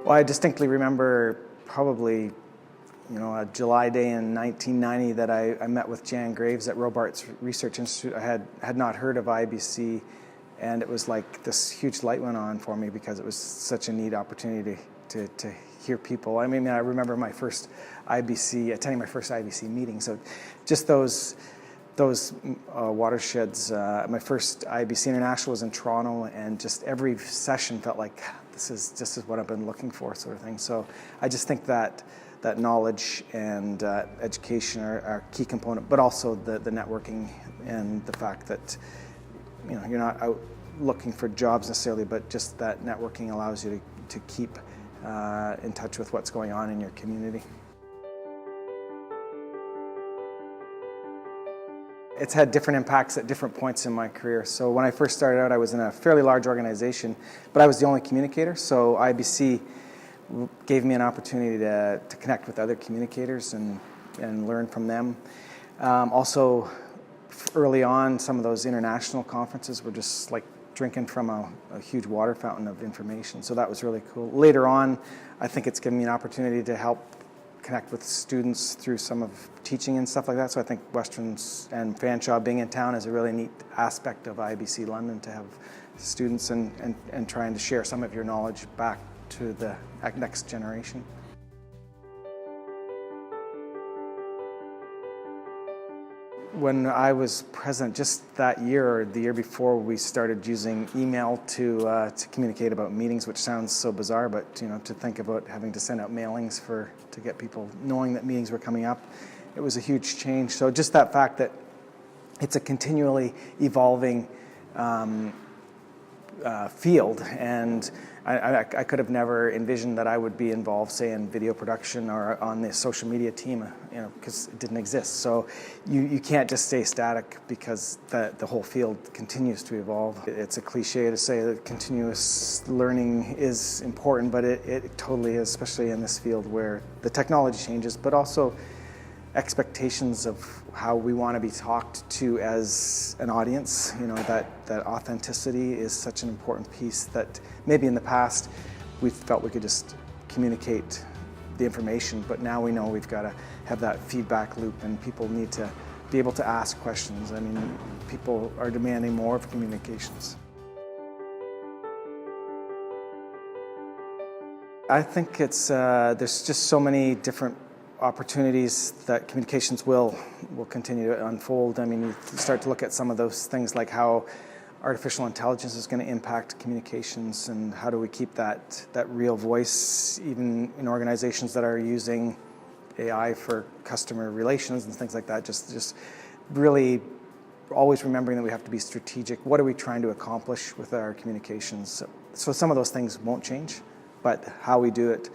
Well, I distinctly remember probably, a July day in 1990 that I met with Jan Graves at Robarts Research Institute. I had not heard of IABC, and it was like this huge light went on for me because it was such a neat opportunity to hear people. I mean, I remember attending my first IABC meeting. So just those watersheds. My first IABC International was in Toronto, and just every session felt like this is what I've been looking for, sort of thing. So I just think that knowledge and education are a key component, but also the networking and the fact that you're not out looking for jobs necessarily, but just that networking allows you to keep in touch with what's going on in your community. It's had different impacts at different points in my career. So when I first started out, I was in a fairly large organization, but I was the only communicator. So IABC gave me an opportunity to connect with other communicators and learn from them. Also, early on, some of those international conferences were just like drinking from a huge water fountain of information. So that was really cool. Later on, I think it's given me an opportunity to help connect with students through some of teaching and stuff like that. So I think Westerns and Fanshawe being in town is a really neat aspect of IABC London, to have students and trying to share some of your knowledge back to the next generation. When I was president, just that year or the year before, we started using email to communicate about meetings, which sounds so bizarre, but to think about having to send out mailings to get people knowing that meetings were coming up, it was a huge change. So just that fact that it's a continually evolving field, and I could have never envisioned that I would be involved, say, in video production or on the social media team, because it didn't exist. So you can't just stay static, because the whole field continues to evolve. It's a cliche to say that continuous learning is important, but it totally is, especially in this field where the technology changes, but also expectations of how we want to be talked to as an audience. That authenticity is such an important piece that maybe in the past we felt we could just communicate the information, but now we know we've got to have that feedback loop, and people need to be able to ask questions. I mean, people are demanding more of communications. I think there's just so many different opportunities that communications will continue to unfold. I mean, you start to look at some of those things, like how artificial intelligence is going to impact communications, and how do we keep that real voice, even in organizations that are using AI for customer relations and things like that. Just really always remembering that we have to be strategic. What are we trying to accomplish with our communications? So some of those things won't change, but how we do it,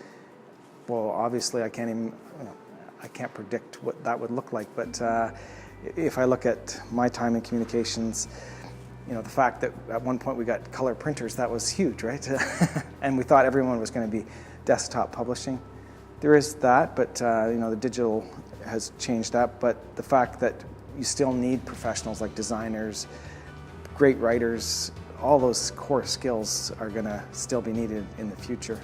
well, obviously I can't predict what that would look like, but if I look at my time in communications, the fact that at one point we got color printers, that was huge, right? And we thought everyone was going to be desktop publishing. There is that, but the digital has changed that. But the fact that you still need professionals like designers, great writers, all those core skills are going to still be needed in the future.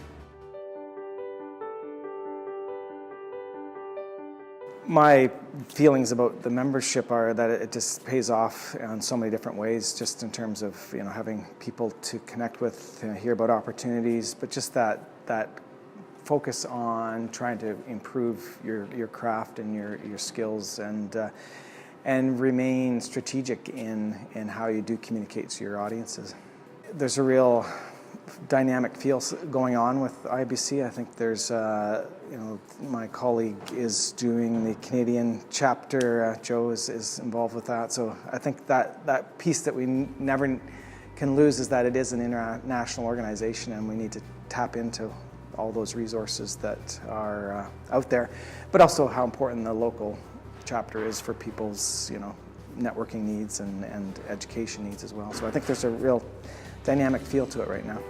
My feelings about the membership are that it just pays off in so many different ways, just in terms of having people to connect with, hear about opportunities, but just that focus on trying to improve your craft and your skills, and remain strategic in how you do communicate to your audiences. There's a real dynamic feel going on with IABC. I think there's, my colleague is doing the Canadian chapter. Joe is involved with that. So I think that piece that we never can lose is that it is an international organization, and we need to tap into all those resources that are out there, but also how important the local chapter is for people's, networking needs and education needs as well. So I think there's a real dynamic feel to it right now.